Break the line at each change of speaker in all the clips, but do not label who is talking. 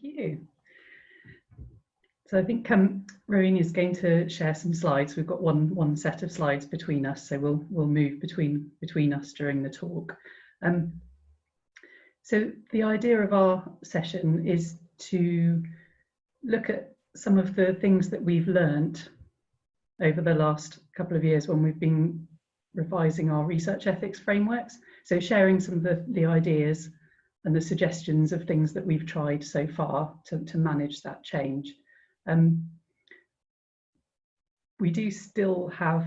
you. So I think Rowena is going to share some slides. We've got one set of slides between us, so we'll move between us during the talk. So the idea of our session is to look at some of the things that we've learnt over the last couple of years when we've been revising our research ethics frameworks. So sharing some of the ideas and the suggestions of things that we've tried so far to manage that change. We do still have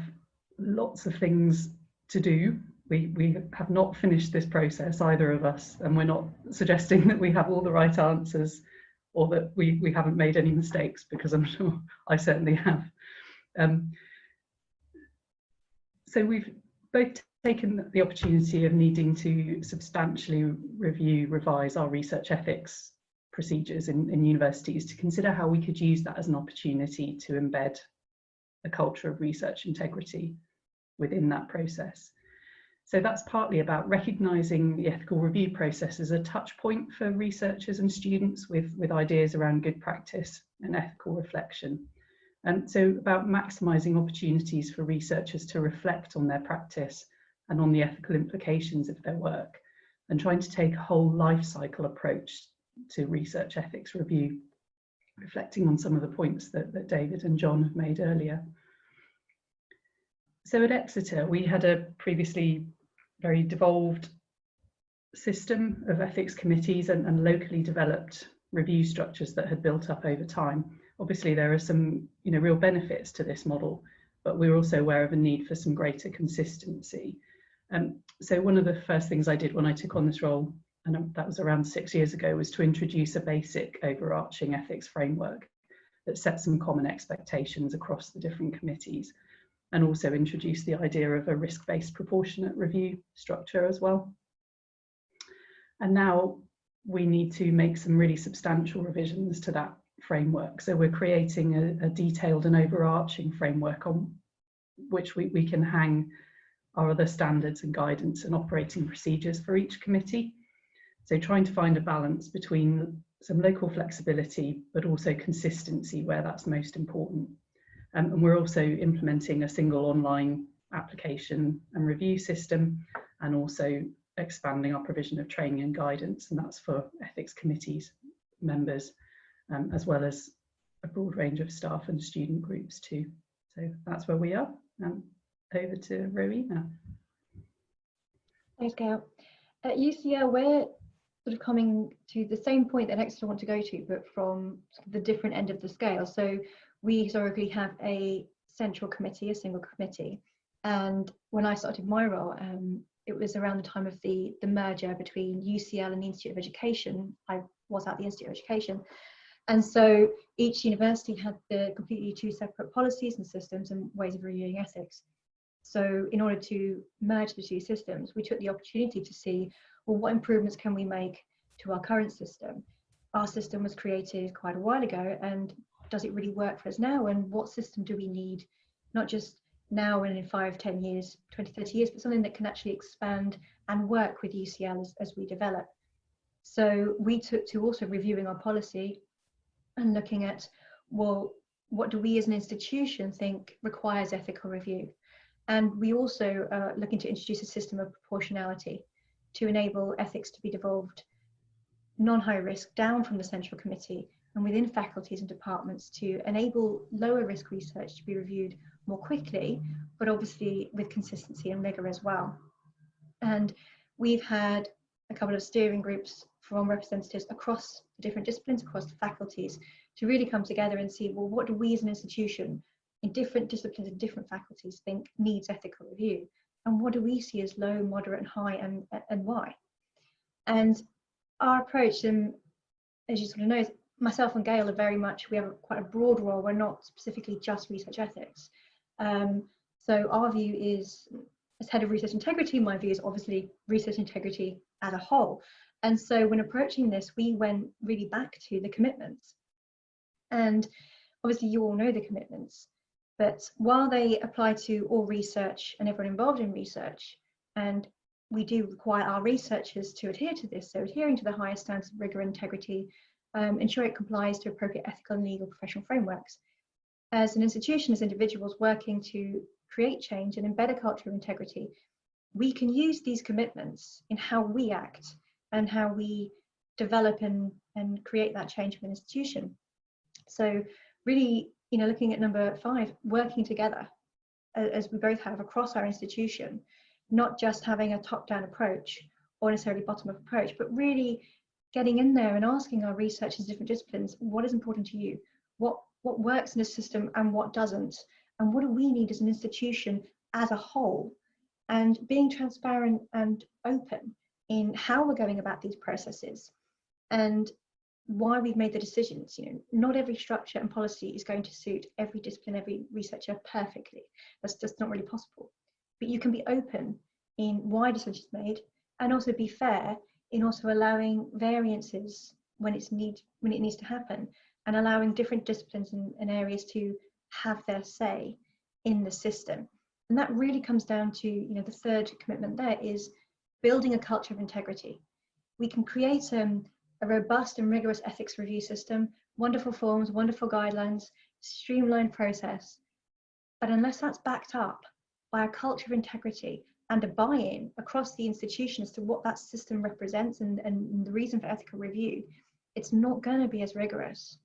lots of things to do. We have not finished this process, either of us, and we're not suggesting that we have all the right answers or that we haven't made any mistakes, because I'm sure I certainly have. So we've both taken the opportunity of needing to substantially revise our research ethics procedures in universities to consider how we could use that as an opportunity to embed a culture of research integrity within that process. So that's partly about recognising the ethical review process as a touch point for researchers and students with ideas around good practice and ethical reflection. And so about maximising opportunities for researchers to reflect on their practice and on the ethical implications of their work, and trying to take a whole life cycle approach to research ethics review, reflecting on some of the points that David and John have made earlier. So at Exeter, we had a previously very devolved system of ethics committees and locally developed review structures that had built up over time. Obviously, there are some real benefits to this model, but we're also aware of a need for some greater consistency. So one of the first things I did when I took on this role, and that was around 6 years ago, was to introduce a basic overarching ethics framework that set some common expectations across the different committees, and also introduce the idea of a risk-based proportionate review structure as well. And now we need to make some really substantial revisions to that framework. So we're creating a detailed and overarching framework on which we can hang our other standards and guidance and operating procedures for each committee. So trying to find a balance between some local flexibility, but also consistency where that's most important. And we're also implementing a single online application and review system, and also expanding our provision of training and guidance, and that's for ethics committees members, as well as a broad range of staff and student groups too. So that's where we are. Over to Rowena.
Thanks, Gail. At UCL, we're sort of coming to the same point that Exeter want to go to, but from the different end of the scale. So we historically have a central committee, a single committee. And when I started my role, it was around the time of the merger between UCL and the Institute of Education. I was at the Institute of Education. And so each university had the completely two separate policies and systems and ways of reviewing ethics. So in order to merge the two systems, we took the opportunity to see, well, what improvements can we make to our current system? Our system was created quite a while ago, and does it really work for us now? And what system do we need, not just now and in 5, 10 years, 20, 30 years, but something that can actually expand and work with UCL as we develop. So we took to also reviewing our policy and looking at, well, what do we as an institution think requires ethical review? And we also are looking to introduce a system of proportionality to enable ethics to be devolved non-high risk down from the central committee and within faculties and departments to enable lower risk research to be reviewed more quickly, but obviously with consistency and rigor as well. And we've had a couple of steering groups from representatives across different disciplines, across the faculties, to really come together and see, well, what do we as an institution in different disciplines and different faculties think needs ethical review? And what do we see as low, moderate and high, and why? And our approach, and as you sort of know, myself and Gail are very much, we have quite a broad role. We're not specifically just research ethics. So our view is, as head of research integrity, my view is obviously research integrity as a whole. And so when approaching this, we went really back to the commitments. And obviously you all know the commitments, but while they apply to all research and everyone involved in research, and we do require our researchers to adhere to this, so adhering to the highest standards of rigor and integrity, ensure it complies to appropriate ethical and legal professional frameworks. As an institution, as individuals working to create change and embed a culture of integrity, we can use these commitments in how we act and how we develop and create that change of an institution. So really, looking at number 5, working together, as we both have across our institution, not just having a top-down approach or necessarily bottom-up approach, but really getting in there and asking our researchers in different disciplines, what is important to you? What works in a system and what doesn't? And what do we need as an institution as a whole? And being transparent and open in how we're going about these processes and why we've made the decisions. Not every structure and policy is going to suit every discipline, every researcher perfectly. That's just not really possible. But you can be open in why decisions made, and also be fair in also allowing variances when it needs to happen, and allowing different disciplines and areas to have their say in the system. And that really comes down to, the third commitment there is building a culture of integrity. We can create a robust and rigorous ethics review system, wonderful forms, wonderful guidelines, streamlined process. But unless that's backed up by a culture of integrity and a buy-in across the institution as to what that system represents and the reason for ethical review, it's not going to be as rigorous.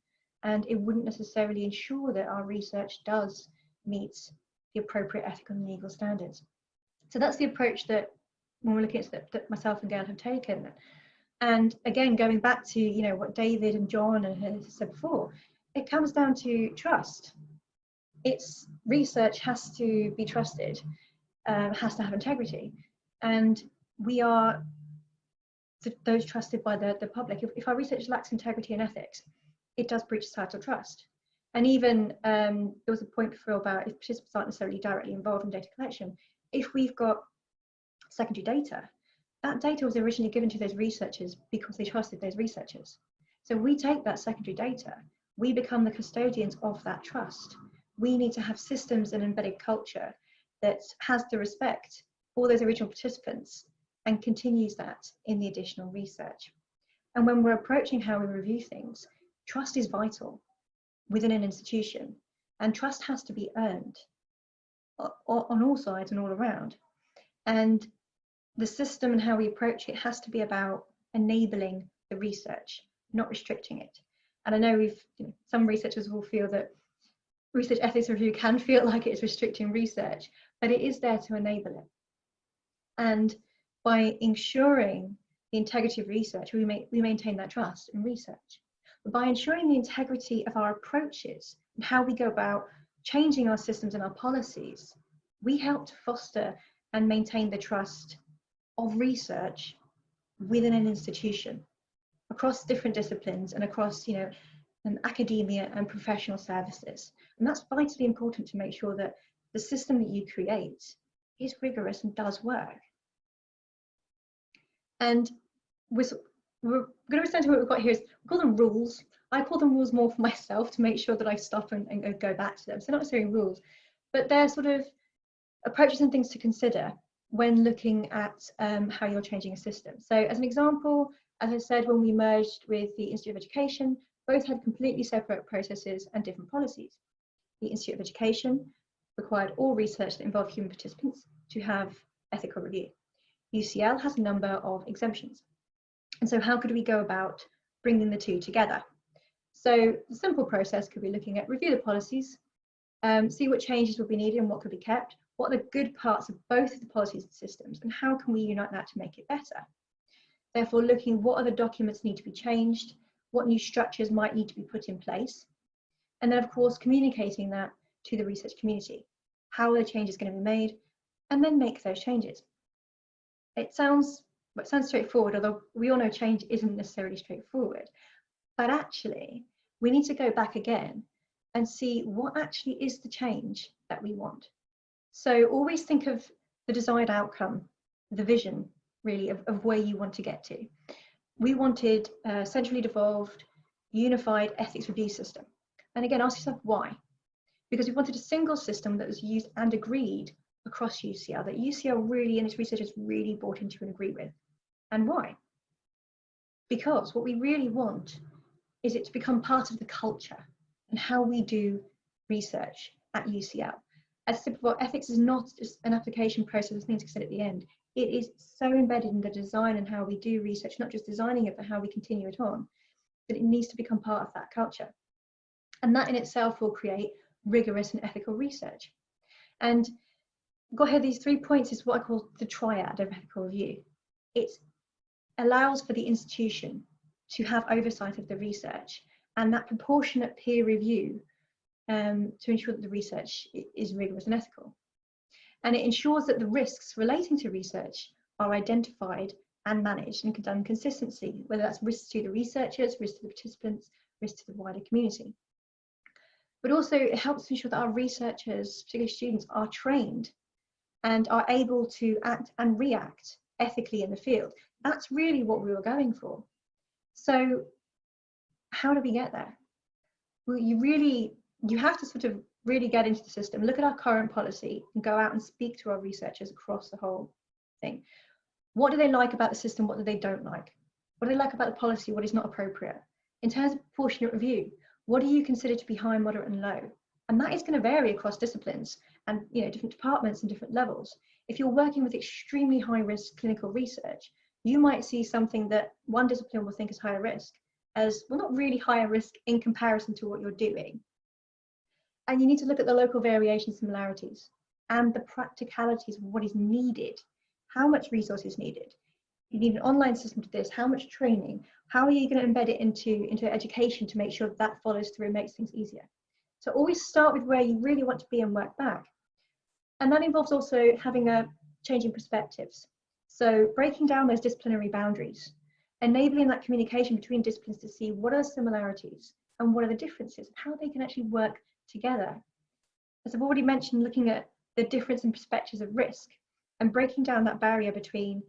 And it wouldn't necessarily ensure that our research does meet the appropriate ethical and legal standards. So that's the approach that, when we're looking at that myself and Gail have taken. And again, going back to what David and John have said before, it comes down to trust. It's research has to be trusted, has to have integrity, and we are those trusted by the public. If our research lacks integrity and ethics, it does breach societal trust. And even there was a point before about if participants aren't necessarily directly involved in data collection, if we've got secondary data, that data was originally given to those researchers because they trusted those researchers. So we take that secondary data, we become the custodians of that trust. We need to have systems and embedded culture that has the respect for those original participants and continues that in the additional research. And when we're approaching how we review things, trust is vital within an institution, and trust has to be earned on all sides and all around. And the system and how we approach it has to be about enabling the research, not restricting it. And I know some researchers will feel that research ethics review can feel like it's restricting research, but it is there to enable it. And by ensuring the integrity of research, we maintain that trust in research. But by ensuring the integrity of our approaches and how we go about changing our systems and our policies, we help to foster and maintain the trust of research within an institution across different disciplines and across academia and professional services. And that's vitally important to make sure that the system that you create is rigorous and does work. And we're going to return to what we've got here. We call them rules. I call them rules more for myself to make sure that I stop and go back to them. So not necessarily rules, but they're sort of approaches and things to consider when looking at how you're changing a system. So as an example, as I said, when we merged with the Institute of Education, both had completely separate processes and different policies. The Institute of Education required all research that involved human participants to have ethical review. UCL has a number of exemptions. And so how could we go about bringing the two together? So the simple process could be looking at review the policies, see what changes would be needed and what could be kept, what are the good parts of both of the policies and systems, and how can we unite that to make it better? Therefore, looking what other documents need to be changed, what new structures might need to be put in place, and then of course communicating that to the research community. How are the changes going to be made, and then make those changes. It sounds straightforward, although we all know change isn't necessarily straightforward. But actually, we need to go back again and see what actually is the change that we want. So always think of the desired outcome, the vision, really, of where you want to get to. We wanted a centrally devolved, unified ethics review system. And again, ask yourself why. Because we wanted a single system that was used and agreed across UCL, that UCL really and its researchers really bought into and agree with. And why? Because what we really want is it to become part of the culture and how we do research at UCL. As I said before, ethics is not just an application process, as things said at the end. It is so embedded in the design and how we do research, not just designing it, but how we continue it on, that it needs to become part of that culture. And that in itself will create rigorous and ethical research. And I've got here these 3 points is what I call the triad of ethical review. It allows for the institution to have oversight of the research and that proportionate peer review to ensure that the research is rigorous and ethical. And it ensures that the risks relating to research are identified and managed and done consistency, whether that's risks to the researchers, risks to the participants, risks to the wider community. But also it helps to ensure that our researchers, particularly students, are trained and are able to act and react ethically in the field. That's really what we were going for. So how do we get there? Well, you have to sort of really get into the system, look at our current policy and go out and speak to our researchers across the whole thing. What do they like about the system? What do they don't like? What do they like about the policy? What is not appropriate? In terms of proportionate review, what do you consider to be high, moderate and low? And that is going to vary across disciplines and different departments and different levels. If you're working with extremely high risk clinical research, you might see something that one discipline will think is higher risk as, well, not really higher risk in comparison to what you're doing. And you need to look at the local variation similarities and the practicalities of what is needed. How much resource is needed? You need an online system to this. How much training? How are you going to embed it into education to make sure that follows through and makes things easier? So always start with where you really want to be and work back. And that involves also having a change in perspectives. So breaking down those disciplinary boundaries, enabling that communication between disciplines to see what are the similarities and what are the differences, and how they can actually work together. As I've already mentioned, looking at the difference in perspectives of risk and breaking down that barrier between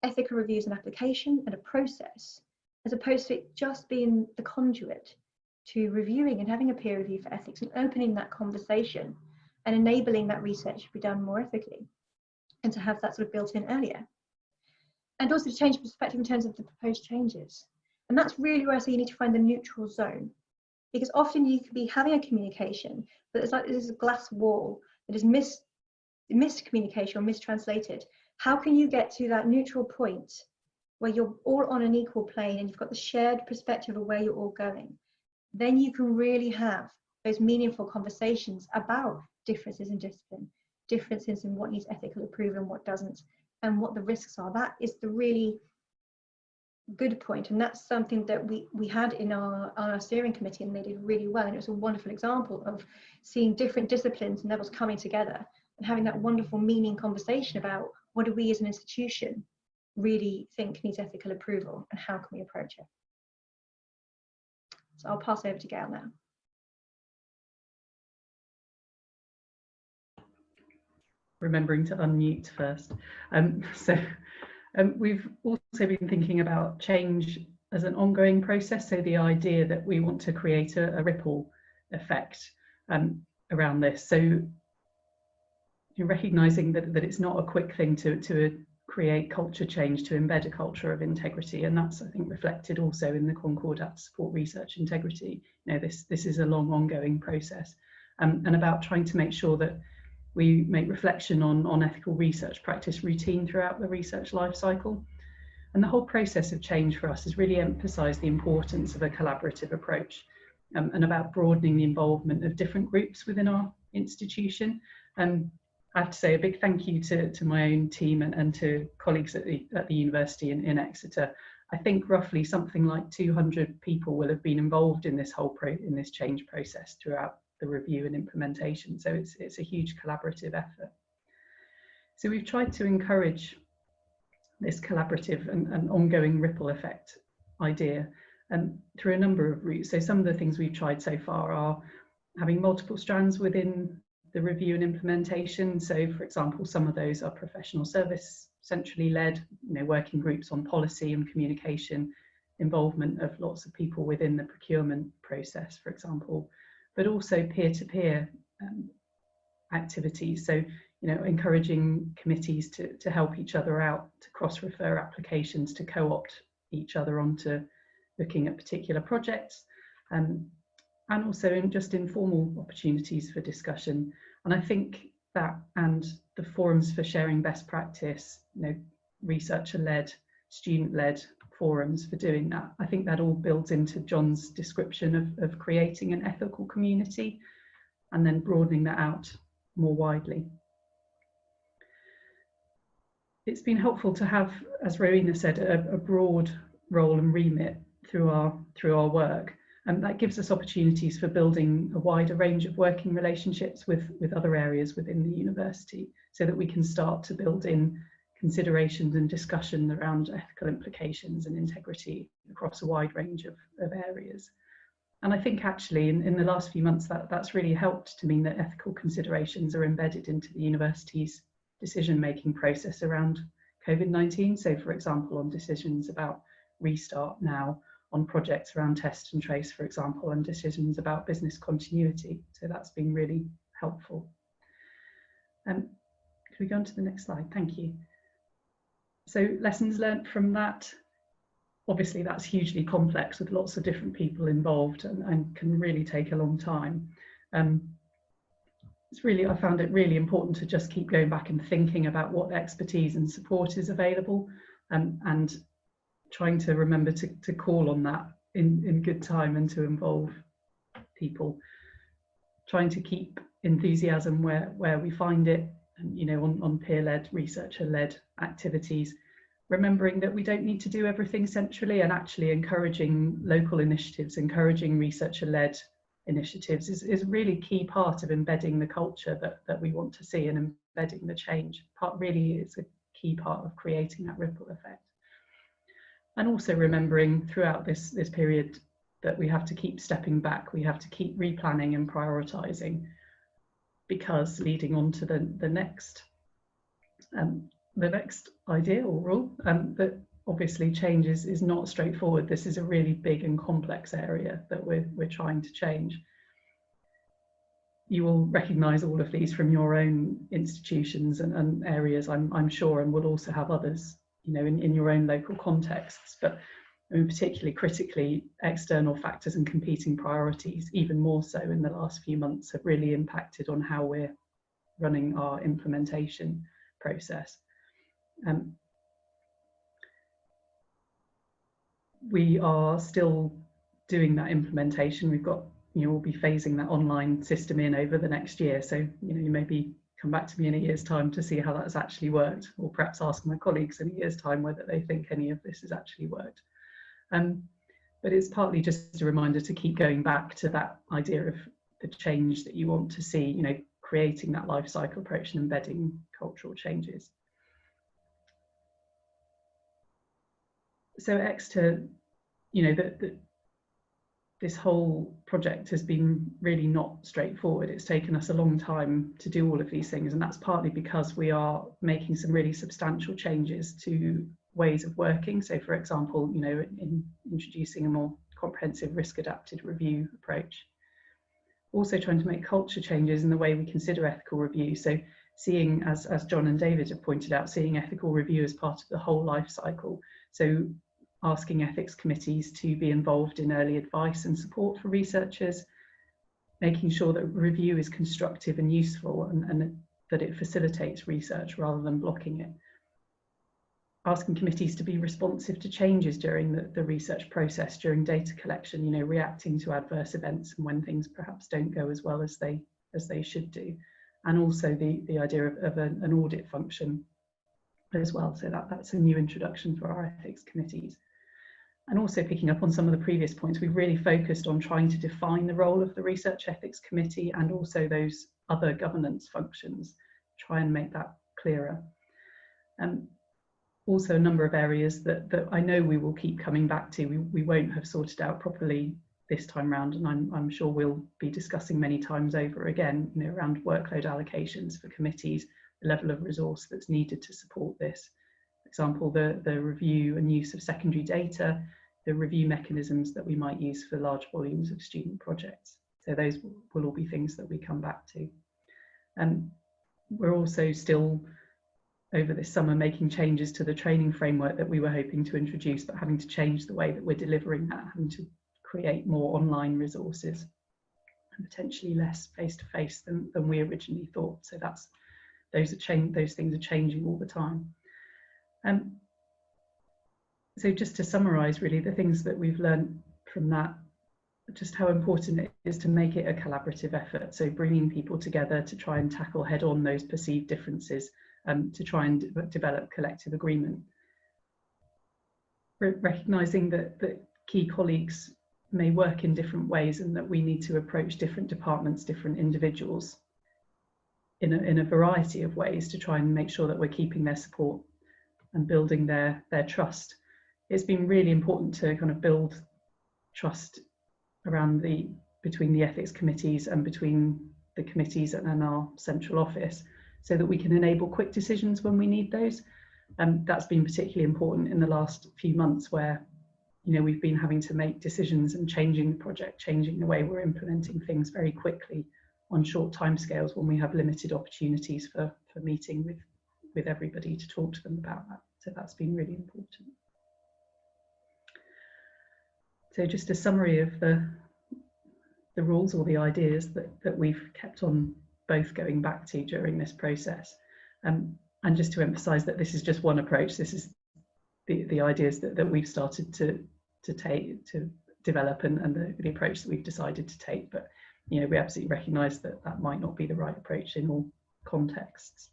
ethical reviews and application and a process, as opposed to it just being the conduit to reviewing and having a peer review for ethics and opening that conversation and enabling that research to be done more ethically and to have that sort of built in earlier. And also to change perspective in terms of the proposed changes. And that's really where I say you need to find the neutral zone. Because often you could be having a communication, but it's like there's a glass wall that is miscommunication or mistranslated. How can you get to that neutral point where you're all on an equal plane and you've got the shared perspective of where you're all going? Then you can really have those meaningful conversations about differences in discipline, differences in what needs ethical approval and what doesn't, and what the risks are. That is the really good point, and that's something that we had in our steering committee, and they did really well. And it was a wonderful example of seeing different disciplines and levels coming together and having that wonderful meaning conversation about what do we as an institution really think needs ethical approval and how can we approach it. So I'll pass over to Gail now.
Remembering to unmute first. We've also been thinking about change as an ongoing process. So the idea that we want to create a ripple effect around this. So you're recognizing that it's not a quick thing to create culture change, to embed a culture of integrity. And that's, I think, reflected also in the Concordat Support Research Integrity. This is a long ongoing process and about trying to make sure that we make reflection on ethical research practice routine throughout the research life cycle. And the whole process of change for us has really emphasised the importance of a collaborative approach and about broadening the involvement of different groups within our institution. And I have to say a big thank you to my own team and to colleagues at the university in Exeter. I think roughly something like 200 people will have been involved in this this change process throughout the review and implementation. So it's a huge collaborative effort. So we've tried to encourage this collaborative and ongoing ripple effect idea through a number of routes. So some of the things we've tried so far are having multiple strands within the review and implementation. So for example, some of those are professional service centrally led, working groups on policy and communication, involvement of lots of people within the procurement process, for example, but also peer-to-peer activities. So, encouraging committees to help each other out, to cross-refer applications, to co-opt each other onto looking at particular projects. and also in just informal opportunities for discussion. And I think that, and the forums for sharing best practice, researcher-led, student-led forums for doing that, I think that all builds into John's description of creating an ethical community and then broadening that out more widely. It's been helpful to have, as Rowena said, a broad role and remit through our work, and that gives us opportunities for building a wider range of working relationships with other areas within the university, so that we can start to build in considerations and discussion around ethical implications and integrity across a wide range of areas. And I think actually in the last few months that's really helped to mean that ethical considerations are embedded into the university's decision-making process around COVID-19. So for example, on decisions about restart now, on projects around test and trace, for example, and decisions about business continuity. So that's been really helpful. Can we go on to the next slide? Thank you. So lessons learned from that. Obviously that's hugely complex with lots of different people involved and can really take a long time. I found it really important to just keep going back and thinking about what expertise and support is available, and trying to remember to call on that in good time and to involve people. Trying to keep enthusiasm where we find it, and, on peer-led, researcher-led activities, remembering that we don't need to do everything centrally, and actually encouraging local initiatives, encouraging researcher-led initiatives is a really key part of embedding the culture that we want to see, and embedding the change. Really is a key part of creating that ripple effect. And also remembering throughout this period that we have to keep stepping back, we have to keep replanning and prioritising, because leading on to the next idea or rule, that obviously change is not straightforward. This is a really big and complex area that we're trying to change. You will recognise all of these from your own institutions and areas, I'm sure, and will also have others, in your own local contexts. But particularly critically, external factors and competing priorities, even more so in the last few months, have really impacted on how we're running our implementation process. We are still doing that implementation. We've got, we'll be phasing that online system in over the next year. So, you maybe come back to me in a year's time to see how that's actually worked, or perhaps ask my colleagues in a year's time whether they think any of this has actually worked. But it's partly just a reminder to keep going back to that idea of the change that you want to see, creating that life cycle approach and embedding cultural changes. So Exeter, this whole project has been really not straightforward. It's taken us a long time to do all of these things, and that's partly because we are making some really substantial changes to ways of working. So for example, in introducing a more comprehensive risk-adapted review approach. Also trying to make culture changes in the way we consider ethical review. So seeing, as John and David have pointed out, seeing ethical review as part of the whole life cycle. So asking ethics committees to be involved in early advice and support for researchers, making sure that review is constructive and useful, and that it facilitates research rather than blocking it. Asking committees to be responsive to changes during the research process, during data collection, reacting to adverse events and when things perhaps don't go as well as they should do. And also the idea of an audit function as well. So that's a new introduction for our ethics committees. And also picking up on some of the previous points, we've really focused on trying to define the role of the Research Ethics Committee and also those other governance functions, try and make that clearer. Also a number of areas that I know we will keep coming back to, we won't have sorted out properly this time round, and I'm sure we'll be discussing many times over again, around workload allocations for committees, the level of resource that's needed to support this. For example, the review and use of secondary data, the review mechanisms that we might use for large volumes of student projects. So those will all be things that we come back to. We're also still, over this summer, making changes to the training framework that we were hoping to introduce, but having to change the way that we're delivering that, having to create more online resources and potentially less face-to-face than we originally thought. So those things are changing all the time. So just to summarise, really, the things that we've learned from that, just how important it is to make it a collaborative effort. So bringing people together to try and tackle head-on those perceived differences, to try and develop collective agreement. Recognising that key colleagues may work in different ways and that we need to approach different departments, different individuals in a variety of ways to try and make sure that we're keeping their support and building their trust. It's been really important to kind of build trust around between the ethics committees and between the committees and our central office, so that we can enable quick decisions when we need those. That's been particularly important in the last few months, where we've been having to make decisions and changing the project, changing the way we're implementing things very quickly on short timescales when we have limited opportunities for meeting with everybody to talk to them about that. So that's been really important. So just a summary of the rules or the ideas that we've kept on both going back to during this process. And just to emphasise that this is just one approach. This is the ideas that we've started to develop and the approach that we've decided to take. But we absolutely recognise that might not be the right approach in all contexts.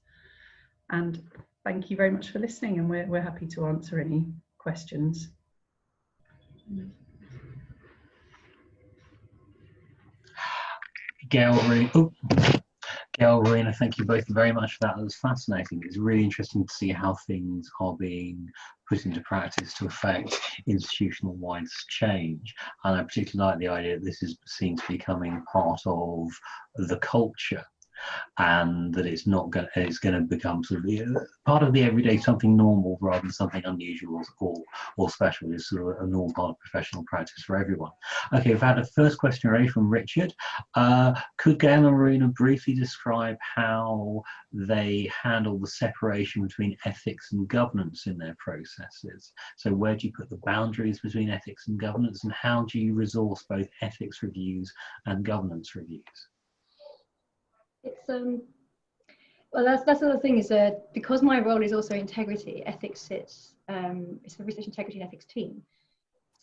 And thank you very much for listening, and we're happy to answer any questions.
Gail, Rowena, thank you both very much for that. That was fascinating. It's really interesting to see how things are being put into practice to affect institutional-wide change. And I particularly like the idea that this is seen to be becoming part of the culture, and that it's going to become sort of part of the everyday, something normal rather than something unusual or special. It's sort of a normal part of professional practice for everyone. Okay, we've had a first question already from Richard. Could Gail and Rowena briefly describe how they handle the separation between ethics and governance in their processes? So where do you put the boundaries between ethics and governance, and how do you resource both ethics reviews and governance reviews?
It's well, that's the other thing, is because my role is also integrity, ethics sits, it's the research integrity and ethics team.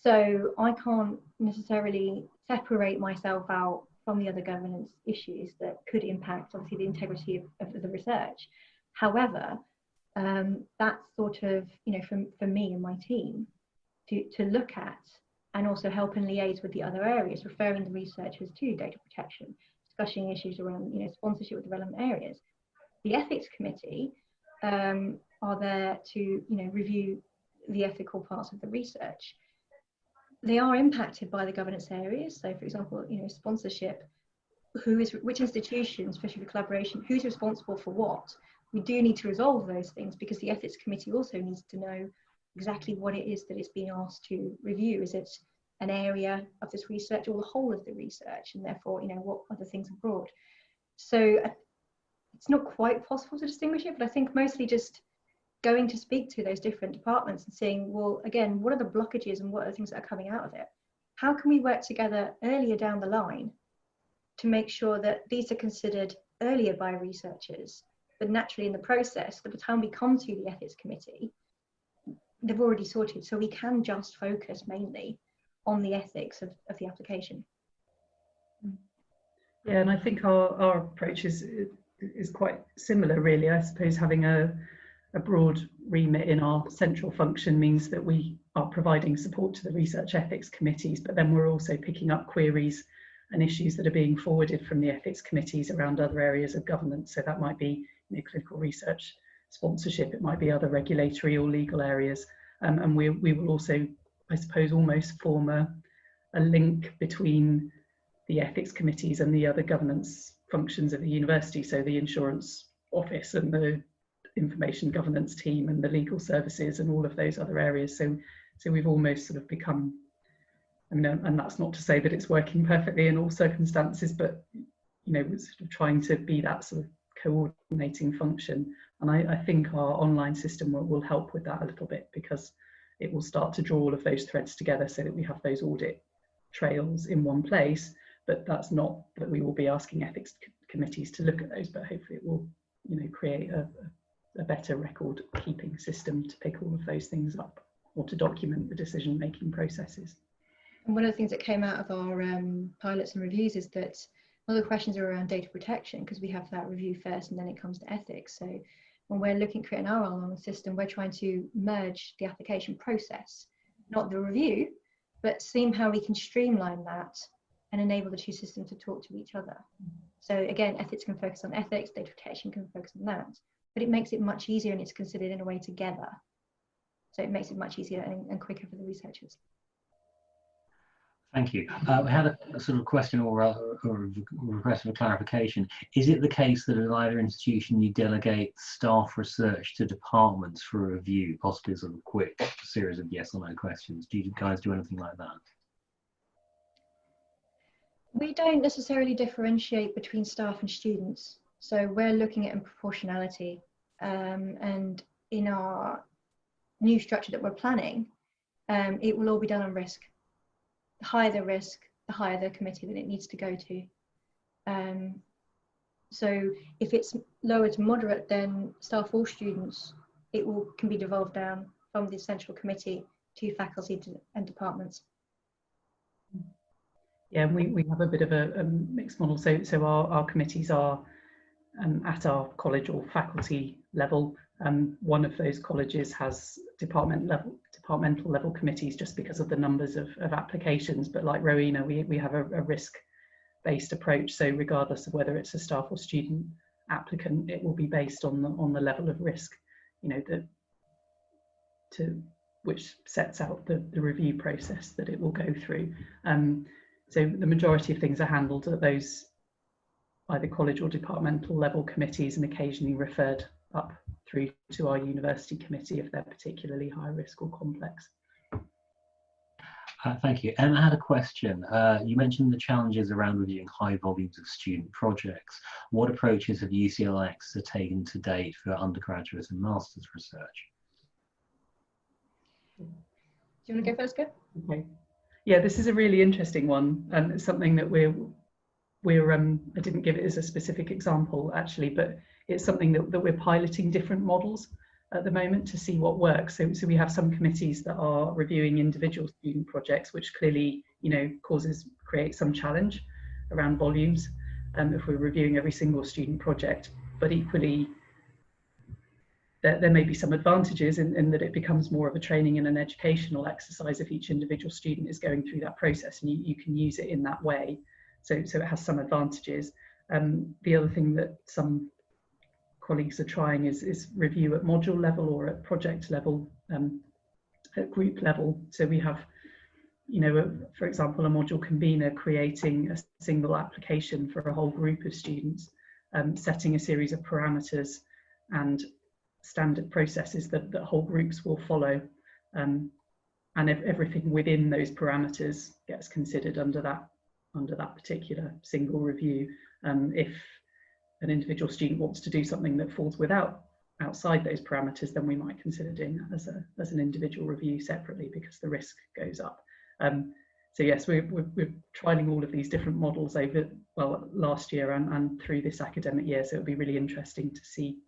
So I can't necessarily separate myself out from the other governance issues that could impact, obviously, the integrity of the research. However, that's sort of, for me and my team to look at, and also help and liaise with the other areas, referring the researchers to data protection, discussing issues around sponsorship with the relevant areas. The ethics committee are there to review the ethical parts of the research. They are impacted by the governance areas. So, for example, sponsorship, which institutions, especially for collaboration, who's responsible for what. We do need to resolve those things, because the ethics committee also needs to know exactly what it is that it's being asked to review. Is it an area of this research or the whole of the research, and therefore what other things are brought? So it's not quite possible to distinguish it, but I think mostly just going to speak to those different departments and seeing, well, again, what are the blockages and what are the things that are coming out of it? How can we work together earlier down the line to make sure that these are considered earlier by researchers, but naturally in the process, by the time we come to the ethics committee, they've already sorted, so we can just focus mainly on the ethics of the application.
Yeah, and I think our approach is quite similar, really. I suppose having a broad remit in our central function means that we are providing support to the research ethics committees, but then we're also picking up queries and issues that are being forwarded from the ethics committees around other areas of governance. So that might be clinical research sponsorship, it might be other regulatory or legal areas, and we will also, I suppose, almost form a link between the ethics committees and the other governance functions of the university, so the insurance office and the information governance team and the legal services and all of those other areas. So we've almost sort of become, and that's not to say that it's working perfectly in all circumstances, but we're sort of trying to be that sort of coordinating function. And I think our online system will help with that a little bit, because it will start to draw all of those threads together so that we have those audit trails in one place, but that's not that we will be asking ethics committees to look at those, but hopefully it will, you know, create a better record keeping system to pick all of those things up or to document the decision making processes.
And one of the things that came out of our pilots and reviews is that one of the questions are around data protection, because we have that review first and then it comes to ethics. So when we're looking at creating our alarm system, we're trying to merge the application process, not the review, but seeing how we can streamline that and enable the two systems to talk to each other. So again, ethics can focus on ethics, data protection can focus on that, but it makes it much easier and it's considered in a way together. So it makes it much easier and quicker for the researchers.
Thank you. We had a sort of question or a request for clarification. Is it the case that at either institution you delegate staff research to departments for a review, possibly as a quick series of yes or no questions? Do you guys do anything like that?
We don't necessarily differentiate between staff and students. So we're looking at in proportionality, and in our new structure that we're planning, it will all be done on risk. The higher the risk, the higher the committee that it needs to go to. So if it's lower to moderate, then staff or students, it can be devolved down from the central committee to faculty and departments.
Yeah, we have a bit of a mixed model. So our committees are at our college or faculty level. One of those colleges has departmental level committees just because of the numbers of applications. But like Rowena, we have a risk-based approach. So regardless of whether it's a staff or student applicant, it will be based on the level of risk, you know, which sets out the review process that it will go through. So the majority of things are handled at those either college or departmental level committees and occasionally referred up through to our university committee if they're particularly high risk or complex.
Thank you. And I had a question. You mentioned the challenges around reviewing high volumes of student projects. What approaches have UCLX taken to date for undergraduate and master's research?
Do you want to go first, Gail?
Okay. Yeah, this is a really interesting one, and it's something that we're I didn't give it as a specific example actually, but it's something that we're piloting different models at the moment to see what works. So we have some committees that are reviewing individual student projects, which clearly, you know, creates some challenge around volumes if we're reviewing every single student project. But equally, there may be some advantages in that it becomes more of a training and an educational exercise if each individual student is going through that process, and you can use it in that way. So it has some advantages. The other thing that some colleagues are trying is review at module level or at project level, at group level. So we have, you know, for example, a module convener creating a single application for a whole group of students, setting a series of parameters and standard processes that whole groups will follow, and everything within those parameters gets considered under that particular single review. If an individual student wants to do something that falls outside those parameters, then we might consider doing that as an individual review separately because the risk goes up. So yes, we're trialing all of these different models over, well, last year and through this academic year. So it'll be really interesting to see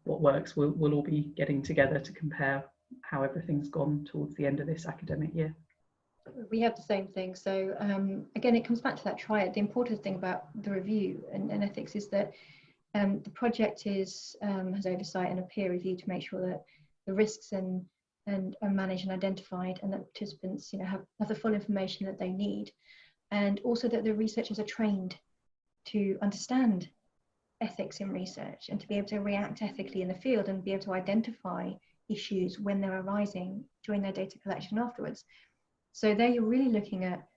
what works. We'll all be getting together to compare how everything's gone towards the end of this academic year.
We have the same thing. So again, it comes back to that triad. The important thing about the review and ethics is that the project has oversight and a peer review to make sure that the risks are managed and identified, and that participants, you know, have the full information that they need, and also that the researchers are trained to understand ethics in research and to be able to react ethically in the field and be able to identify issues when they're arising during their data collection afterwards. So there you're really looking at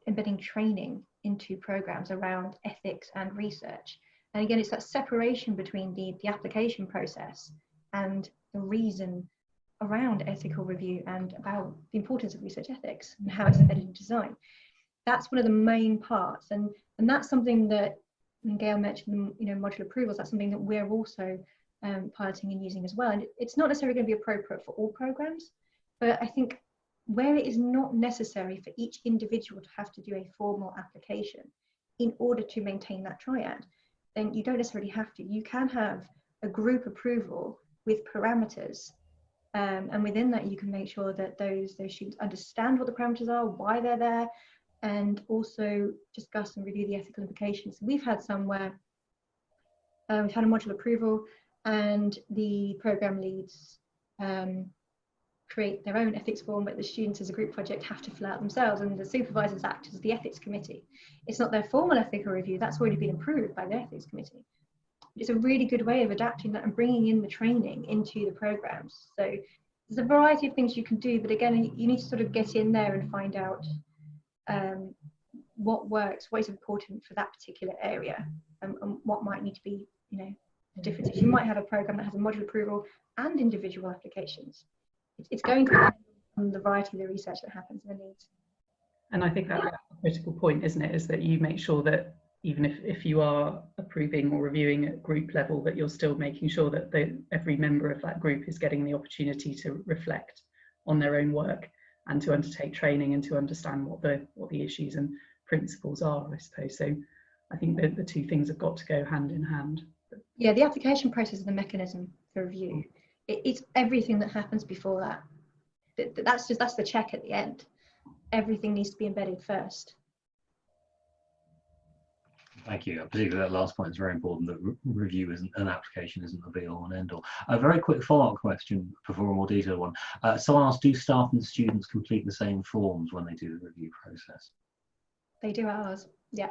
embedding training into programs around ethics and research. And again, it's that separation between the application process and the reason around ethical review and about the importance of research ethics and how it's embedded in design. That's one of the main parts, and that's something that, and Gail mentioned, you know, modular approvals. That's something that we're also piloting and using as well. And it's not necessarily going to be appropriate for all programs, but I think where it is not necessary for each individual to have to do a formal application in order to maintain that triad, then you don't necessarily have to. You can have a group approval with parameters, and within that you can make sure that those students understand what the parameters are, why they're there, and also discuss and review the ethical implications. We've had some where we've had a module approval and the program leads create their own ethics form, but the students as a group project have to fill out themselves, and the supervisors act as the ethics committee. It's not their formal ethical review, that's already been approved by the ethics committee. It's a really good way of adapting that and bringing in the training into the programs. So there's a variety of things you can do, but again, you need to sort of get in there and find out what works, what is important for that particular area, and what might need to be, you know, the differences. You might have a program that has a module approval and individual applications. It's going to depend on the variety of the research that happens and the needs.
And I think that's a critical point, isn't it, is that you make sure that even if you are approving or reviewing at group level, that you're still making sure that every member of that group is getting the opportunity to reflect on their own work and to undertake training and to understand what the issues and principles are, I suppose. So I think that the two things have got to go hand in hand.
Yeah, the application process is the mechanism for review. It's everything that happens before that. That's the check at the end. Everything needs to be embedded first.
Thank you. Particularly that last point is very important, that review isn't an application, isn't the be all and end all. A very quick follow-up question before a more detailed one. Someone asked, do staff and students complete the same forms when they do the review process?
They do ours, yeah.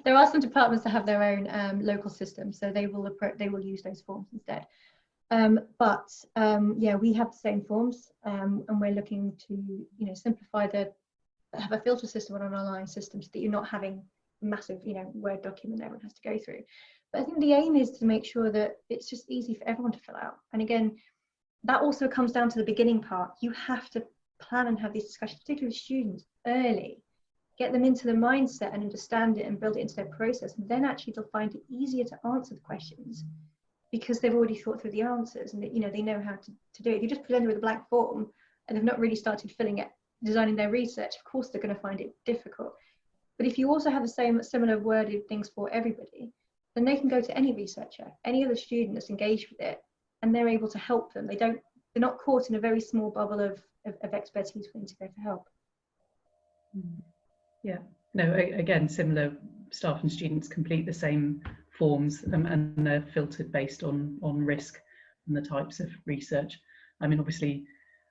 There are some departments that have their own local system, so they will use those forms instead. Yeah, we have the same forms, and we're looking to, you know, simplify have a filter system on an online system so that you're not having massive, you know, Word document everyone has to go through. But I think the aim is to make sure that it's just easy for everyone to fill out. And again, that also comes down to the beginning part. You have to plan and have these discussions, particularly with students, early. Get them into the mindset and understand it and build it into their process. And then actually they'll find it easier to answer the questions because they've already thought through the answers and that, you know, they know how to do it. If you just present it with a blank form and they've not really started filling it, designing their research, of course they're going to find it difficult. But if you also have the similar worded things for everybody, then they can go to any researcher, any other student that's engaged with it, and they're able to help them. They're not caught in a very small bubble of expertise for them to go for help.
Yeah, no, again, similar, staff and students complete the same forms, and they're filtered based on risk and the types of research. I mean, obviously,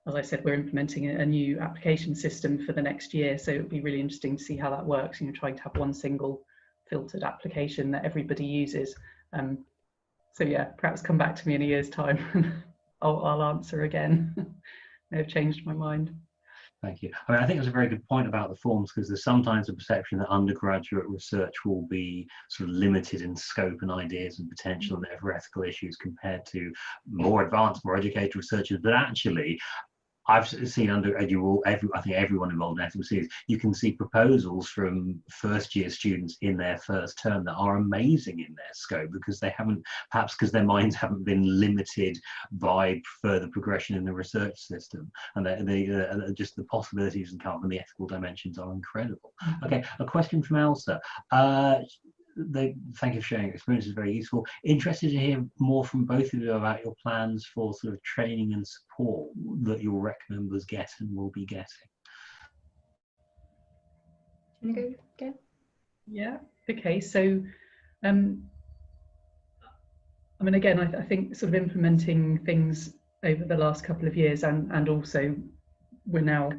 as I said, we're implementing a new application system for the next year, so it'll be really interesting to see how that works. You know, trying to have one single filtered application that everybody uses. So yeah, perhaps come back to me in a year's time and I'll answer again. May have changed my mind.
Thank you. I mean, I think it's a very good point about the forms, because there's sometimes a perception that undergraduate research will be sort of limited in scope and ideas and potential and therefore ethical issues compared to more advanced, more educated researchers. But actually, I've seen I think everyone involved in ethics, you can see proposals from first year students in their first term that are amazing in their scope because they haven't, perhaps because their minds haven't been limited by further progression in the research system, and just the possibilities and the ethical dimensions are incredible. Okay, a question from Elsa. Thank you for sharing your experience, it's very useful. Interested to hear more from both of you about your plans for sort of training and support that your rec members get and will be getting.
Do you want to go, Gail?
Yeah, okay, so I mean, again, I think sort of implementing things over the last couple of years, and also we're now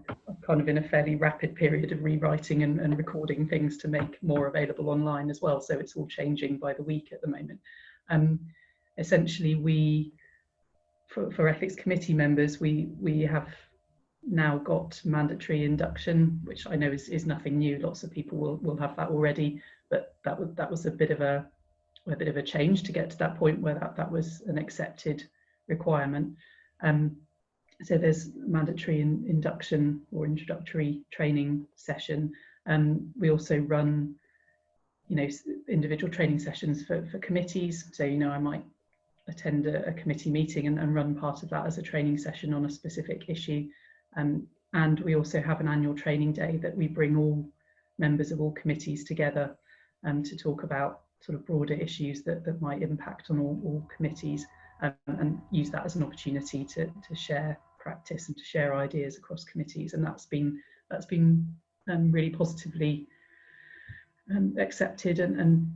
kind of in a fairly rapid period of rewriting and recording things to make more available online as well. So it's all changing by the week at the moment. Essentially, for ethics committee members, we have now got mandatory induction, which I know is nothing new. Lots of people will have that already, but that was a bit of a change to get to that point where that was an accepted requirement. So there's mandatory induction or introductory training session. We also run, you know, individual training sessions for committees. So, you know, I might attend a committee meeting and run part of that as a training session on a specific issue. And And we also have an annual training day that we bring all members of all committees together to talk about sort of broader issues that might impact on all committees, and use that as an opportunity to share practice and to share ideas across committees. And that's been really positively accepted and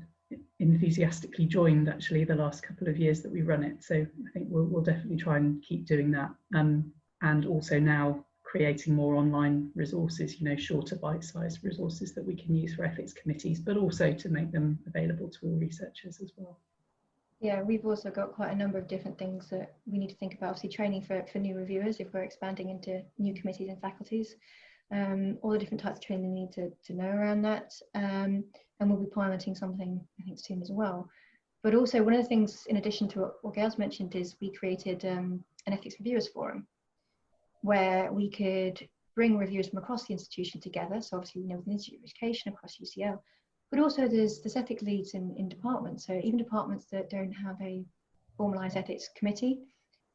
enthusiastically joined, actually, the last couple of years that we run it. So I think we'll definitely try and keep doing that, and also now creating more online resources, you know, shorter bite-sized resources that we can use for ethics committees, but also to make them available to all researchers as well.
Yeah, we've also got quite a number of different things that we need to think about. Obviously, training for new reviewers if we're expanding into new committees and faculties. All the different types of training we need to know around that. And we'll be piloting something, I think, soon as well. But also, one of the things, in addition to what Gail's mentioned, is we created an ethics reviewers forum, where we could bring reviewers from across the institution together. So obviously, you know, within the Institute of Education, across UCL, but also there's ethics leads in departments. So even departments that don't have a formalised ethics committee,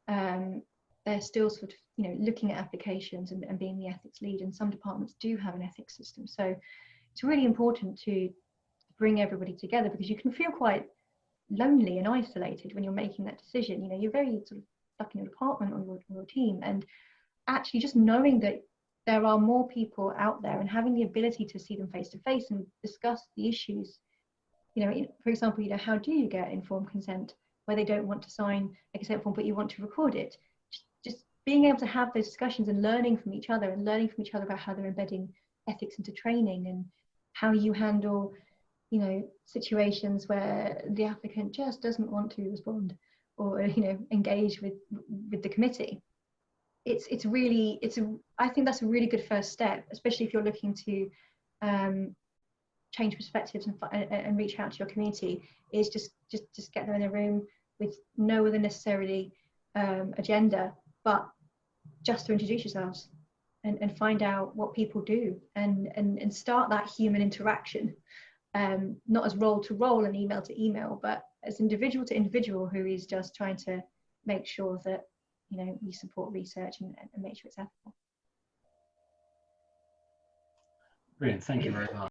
they're still sort of, you know, looking at applications and being the ethics lead. And some departments do have an ethics system. So it's really important to bring everybody together, because you can feel quite lonely and isolated when you're making that decision. You know, you're very sort of stuck in your department or your team, and actually just knowing that there are more people out there and having the ability to see them face to face and discuss the issues. You know, for example, you know, how do you get informed consent where they don't want to sign a consent form but you want to record it? Just being able to have those discussions and learning from each other about how they're embedding ethics into training, and how you handle, you know, situations where the applicant just doesn't want to respond or, you know, engage with the committee. I think that's a really good first step, especially if you're looking to change perspectives and reach out to your community. Is just get them in a room with no other necessarily agenda, but just to introduce yourselves and find out what people do, and start that human interaction, not as role to role and email to email, but as individual to individual, who is just trying to make sure that, you know, we support research and make sure it's ethical.
Brilliant, thank you very much.